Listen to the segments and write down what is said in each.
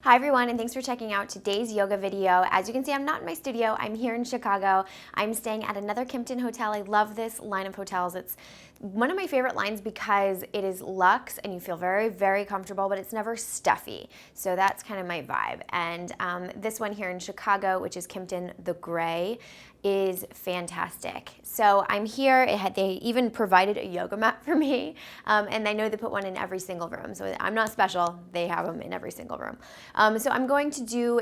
Hi everyone, and thanks for checking out today's yoga video. As you can see, I'm not in my studio. I'm here in Chicago. I'm staying at another Kimpton hotel. I love this line of hotels. It's one of my favorite lines because it is luxe and you feel very, very comfortable, but it's never stuffy. So that's kind of my vibe. And this one here in Chicago, which is Kimpton the Gray, is fantastic. So I'm here. They even provided a yoga mat for me, and I know they put one in every single room. So I'm not special. They have them in every single room. So I'm going to do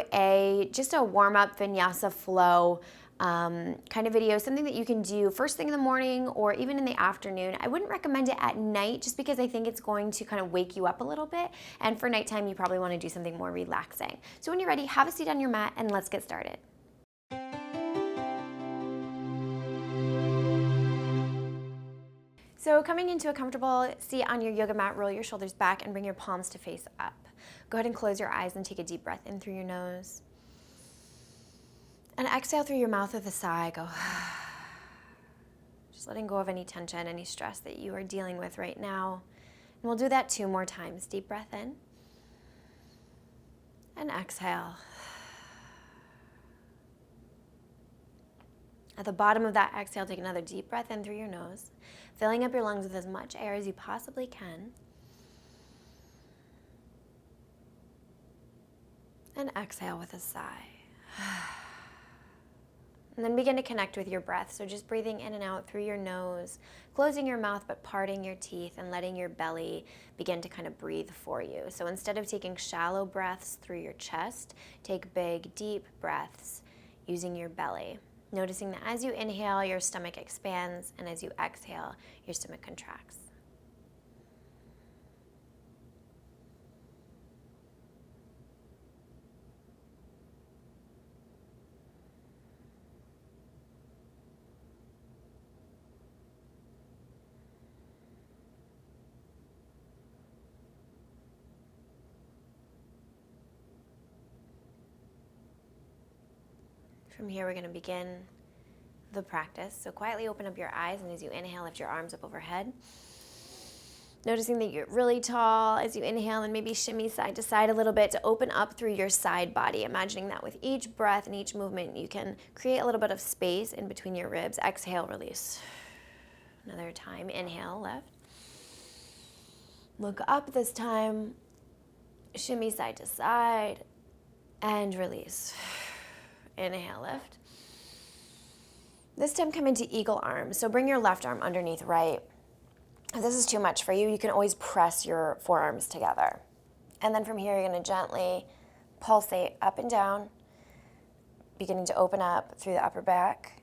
just a warm-up Vinyasa flow kind of video, something that you can do first thing in the morning or even in the afternoon. I wouldn't recommend it at night just because I think it's going to kind of wake you up a little bit. And for nighttime, you probably want to do something more relaxing. So when you're ready, have a seat on your mat and let's get started. So coming into a comfortable seat on your yoga mat, roll your shoulders back and bring your palms to face up. Go ahead and close your eyes and take a deep breath in through your nose. And exhale through your mouth with a sigh. Go. Just letting go of any tension, any stress that you are dealing with right now. And we'll do that 2 more times. Deep breath in. And exhale. At the bottom of that exhale, take another deep breath in through your nose, filling up your lungs with as much air as you possibly can. And exhale with a sigh. And then begin to connect with your breath. So just breathing in and out through your nose, closing your mouth but parting your teeth and letting your belly begin to kind of breathe for you. So instead of taking shallow breaths through your chest, take big, deep breaths using your belly. Noticing that as you inhale, your stomach expands, and as you exhale, your stomach contracts. From here, we're going to begin the practice. So quietly open up your eyes, and as you inhale, lift your arms up overhead. Noticing that you're really tall as you inhale, and maybe shimmy side to side a little bit to open up through your side body. Imagining that with each breath and each movement, you can create a little bit of space in between your ribs. Exhale, release. Another time, inhale, lift. Look up this time. Shimmy side to side, and release. Inhale, lift. This time come into eagle arms. So bring your left arm underneath right. If this is too much for you, you can always press your forearms together. And then from here, you're going to gently pulsate up and down, beginning to open up through the upper back.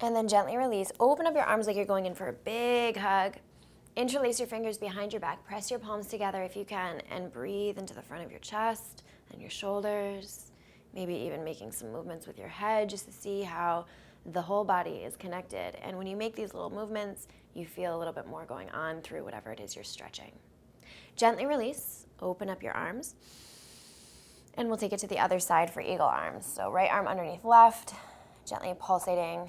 And then gently release. Open up your arms like you're going in for a big hug. Interlace your fingers behind your back. Press your palms together if you can, and breathe into the front of your chest and your shoulders, maybe even making some movements with your head just to see how the whole body is connected. And when you make these little movements, you feel a little bit more going on through whatever it is you're stretching. Gently release, open up your arms, and we'll take it to the other side for eagle arms. So right arm underneath left, gently pulsating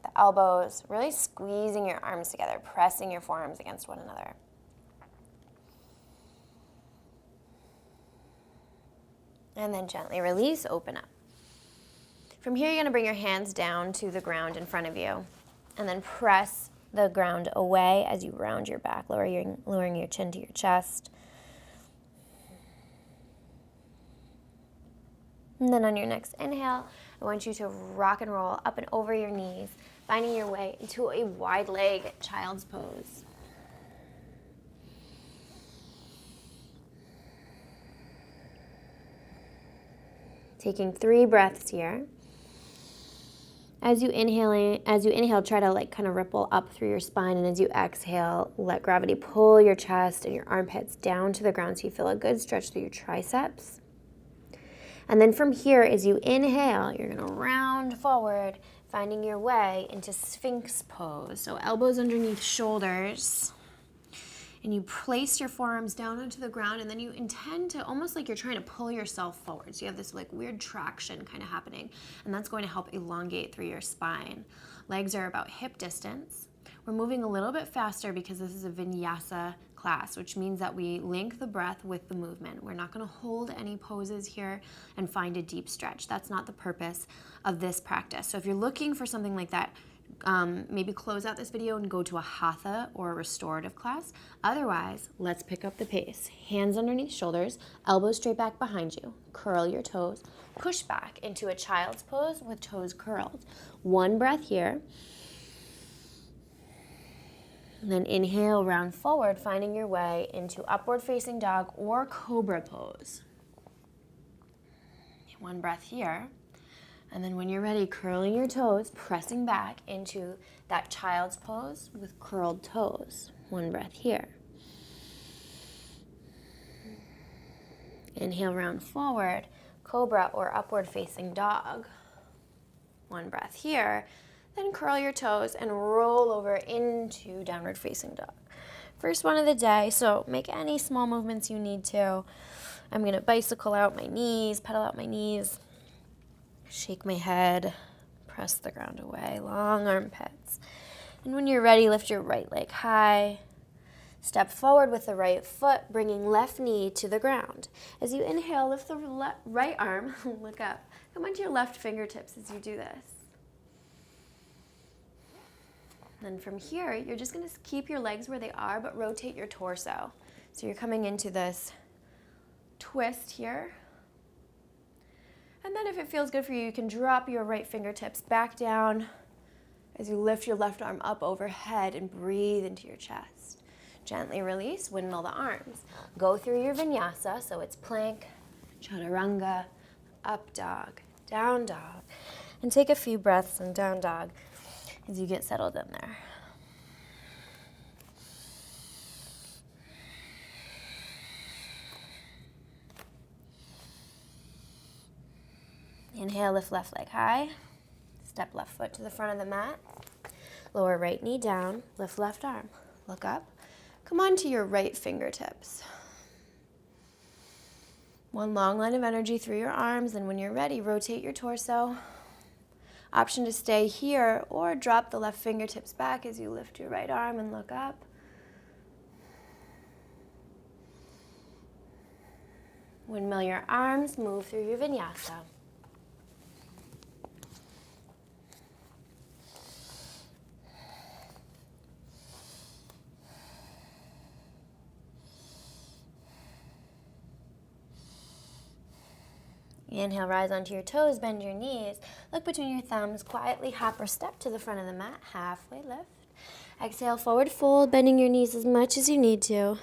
the elbows, really squeezing your arms together, pressing your forearms against one another. And then gently release, open up. From here, you're going to bring your hands down to the ground in front of you, and then press the ground away as you round your back, lowering your chin to your chest. And then on your next inhale, I want you to rock and roll up and over your knees, finding your way into a wide leg child's pose. Taking 3 breaths here. As you inhale, try to kind of ripple up through your spine, and as you exhale, let gravity pull your chest and your armpits down to the ground so you feel a good stretch through your triceps. And then from here, as you inhale, you're going to round forward, finding your way into Sphinx pose. So elbows underneath shoulders. And you place your forearms down onto the ground, and then you intend to, almost like you're trying to pull yourself forward. So you have this weird traction kind of happening, and that's going to help elongate through your spine. Legs are about hip distance. We're moving a little bit faster because this is a Vinyasa class, which means that we link the breath with the movement. We're not going to hold any poses here and find a deep stretch. That's not the purpose of this practice. So if you're looking for something like that, maybe close out this video and go to a hatha or a restorative class. Otherwise, let's pick up the pace. Hands underneath shoulders, elbows straight back behind you. Curl your toes. Push back into a child's pose with toes curled. One breath here. And then inhale, round forward, finding your way into upward facing dog or cobra pose. One breath here. And then when you're ready, curling your toes, pressing back into that child's pose with curled toes. One breath here. Inhale, round forward, cobra or upward facing dog. One breath here. Then curl your toes and roll over into downward facing dog. First one of the day, so make any small movements you need to. I'm going to bicycle out my knees, pedal out my knees. Shake my head, press the ground away, long armpits. And when you're ready, lift your right leg high. Step forward with the right foot, bringing left knee to the ground. As you inhale, lift the right arm, look up. Come onto your left fingertips as you do this. Then from here, you're just going to keep your legs where they are, but rotate your torso. So you're coming into this twist here. And then if it feels good for you, you can drop your right fingertips back down as you lift your left arm up overhead and breathe into your chest. Gently release, windmill the arms. Go through your vinyasa, so it's plank, chaturanga, up dog, down dog. And take a few breaths in down dog as you get settled in there. Inhale, lift left leg high. Step left foot to the front of the mat. Lower right knee down, lift left arm. Look up. Come onto your right fingertips. One long line of energy through your arms, and when you're ready, rotate your torso. Option to stay here or drop the left fingertips back as you lift your right arm and look up. Windmill your arms, move through your vinyasa. Inhale, rise onto your toes, bend your knees. Look between your thumbs, quietly hop or step to the front of the mat, halfway lift. Exhale, forward fold, bending your knees as much as you need to.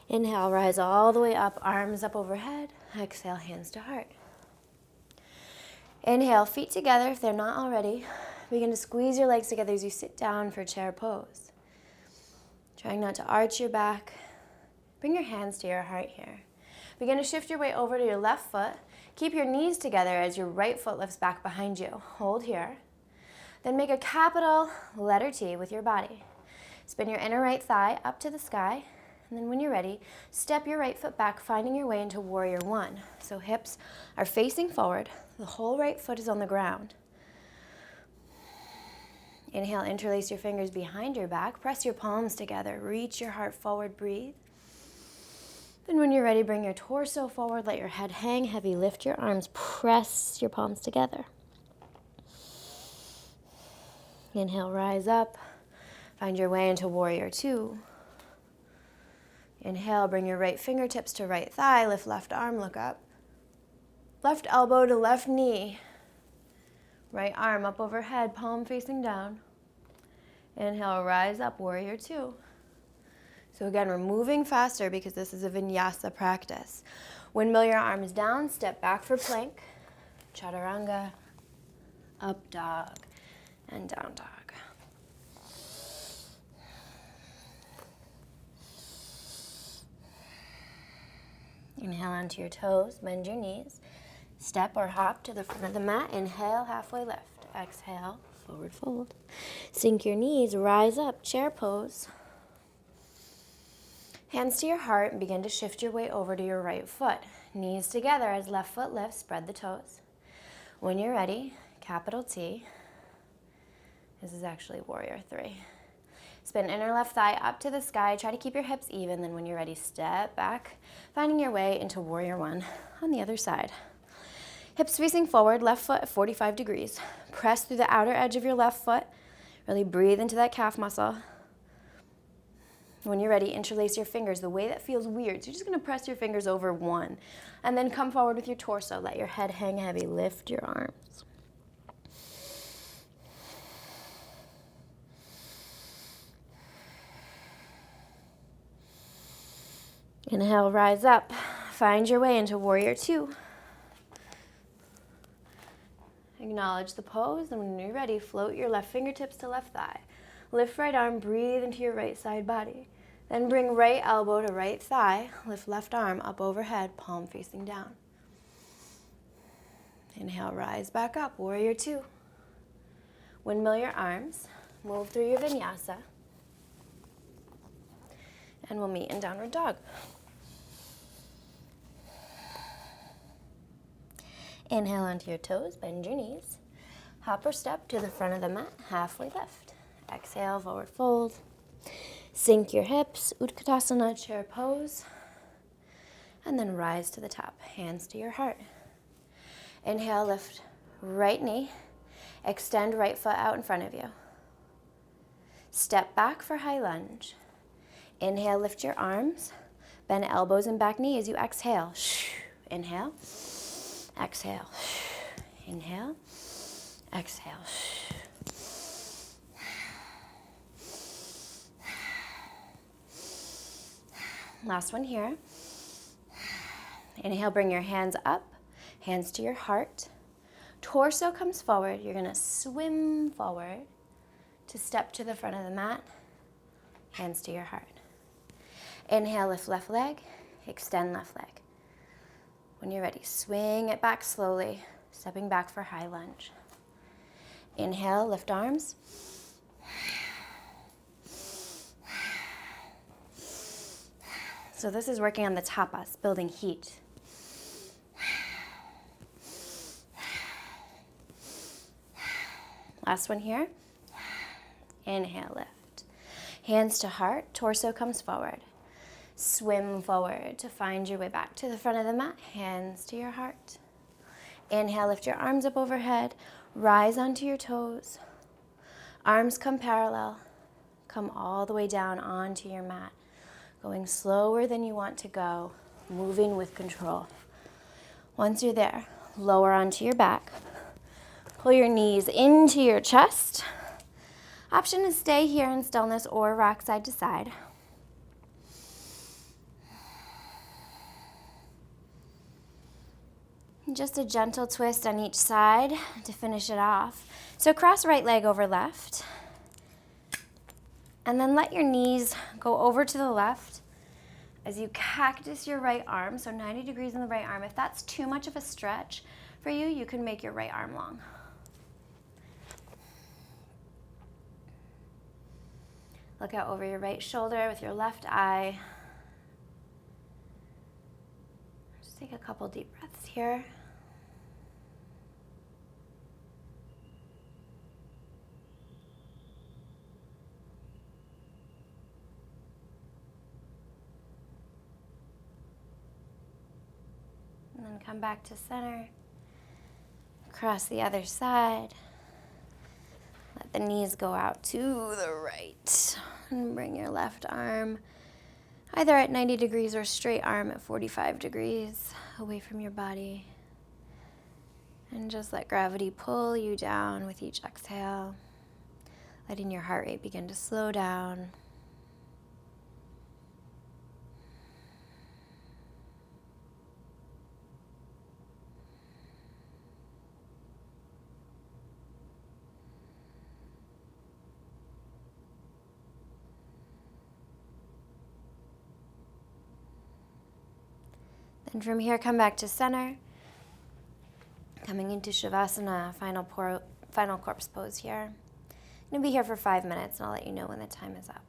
Inhale, rise all the way up, arms up overhead. Exhale, hands to heart. Inhale, feet together if they're not already. Begin to squeeze your legs together as you sit down for chair pose. Trying not to arch your back. Bring your hands to your heart here. Begin to shift your weight over to your left foot. Keep your knees together as your right foot lifts back behind you. Hold here. Then make a capital letter T with your body. Spin your inner right thigh up to the sky. And then when you're ready, step your right foot back, finding your way into warrior one. So hips are facing forward. The whole right foot is on the ground. Inhale, interlace your fingers behind your back. Press your palms together. Reach your heart forward. Breathe. And when you're ready, bring your torso forward, let your head hang heavy, lift your arms, press your palms together. Inhale, rise up, find your way into warrior two. Inhale, bring your right fingertips to right thigh, lift left arm, look up. Left elbow to left knee. Right arm up overhead, palm facing down. Inhale, rise up, warrior two. So again, we're moving faster because this is a vinyasa practice. Windmill your arms down, step back for plank, chaturanga, up dog, and down dog. Inhale onto your toes, bend your knees. Step or hop to the front of the mat. Inhale, halfway lift. Exhale, forward fold. Sink your knees, rise up, chair pose. Hands to your heart and begin to shift your weight over to your right foot. Knees together as left foot lifts, spread the toes. When you're ready, capital T. This is actually warrior three. Spin inner left thigh up to the sky. Try to keep your hips even. Then when you're ready, step back, finding your way into warrior one on the other side. Hips facing forward, left foot at 45 degrees. Press through the outer edge of your left foot. Really breathe into that calf muscle. When you're ready, interlace your fingers the way that feels weird. So you're just going to press your fingers over one. And then come forward with your torso. Let your head hang heavy. Lift your arms. Inhale, rise up. Find your way into warrior two. Acknowledge the pose, and when you're ready, float your left fingertips to left thigh. Lift right arm, breathe into your right side body. Then bring right elbow to right thigh. Lift left arm up overhead, palm facing down. Inhale, rise back up, warrior two. Windmill your arms, move through your vinyasa, and we'll meet in downward dog. Inhale onto your toes, bend your knees. Hop or step to the front of the mat, halfway lift. Exhale, forward fold. Sink your hips, Utkatasana, chair pose. And then rise to the top, hands to your heart. Inhale, lift right knee. Extend right foot out in front of you. Step back for high lunge. Inhale, lift your arms. Bend elbows and back knee as you exhale. Inhale. Exhale. Inhale. Exhale. Last one here. Inhale, bring your hands up, hands to your heart. Torso comes forward. You're going to swim forward to step to the front of the mat, hands to your heart. Inhale, lift left leg, extend left leg. When you're ready, swing it back slowly, stepping back for high lunge. Inhale, lift arms. So this is working on the tapas, building heat. Last one here. Inhale, lift. Hands to heart, torso comes forward. Swim forward to find your way back to the front of the mat, hands to your heart. Inhale, lift your arms up overhead, rise onto your toes. Arms come parallel, come all the way down onto your mat. Going slower than you want to go, moving with control. Once you're there, lower onto your back. Pull your knees into your chest. Option is stay here in stillness or rock side to side. Just a gentle twist on each side to finish it off. So cross right leg over left. And then let your knees go over to the left as you cactus your right arm, so 90 degrees in the right arm. If that's too much of a stretch for you, you can make your right arm long. Look out over your right shoulder with your left eye. Just take a couple deep breaths here. And then come back to center. Cross the other side. Let the knees go out to the right. And bring your left arm either at 90 degrees or straight arm at 45 degrees away from your body. And just let gravity pull you down with each exhale, letting your heart rate begin to slow down. And from here, come back to center. Coming into Shavasana, final corpse pose here. I'm going to be here for 5 minutes, and I'll let you know when the time is up.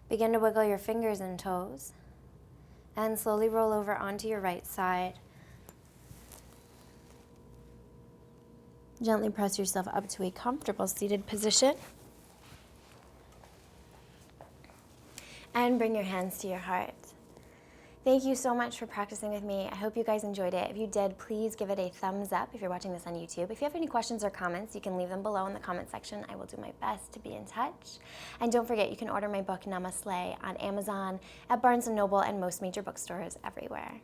Begin to wiggle your fingers and toes, and slowly roll over onto your right side. Gently press yourself up to a comfortable seated position. And bring your hands to your heart. Thank you so much for practicing with me. I hope you guys enjoyed it. If you did, please give it a thumbs up if you're watching this on YouTube. If you have any questions or comments, you can leave them below in the comment section. I will do my best to be in touch. And don't forget, you can order my book, Namaste, on Amazon, at Barnes & Noble, and most major bookstores everywhere.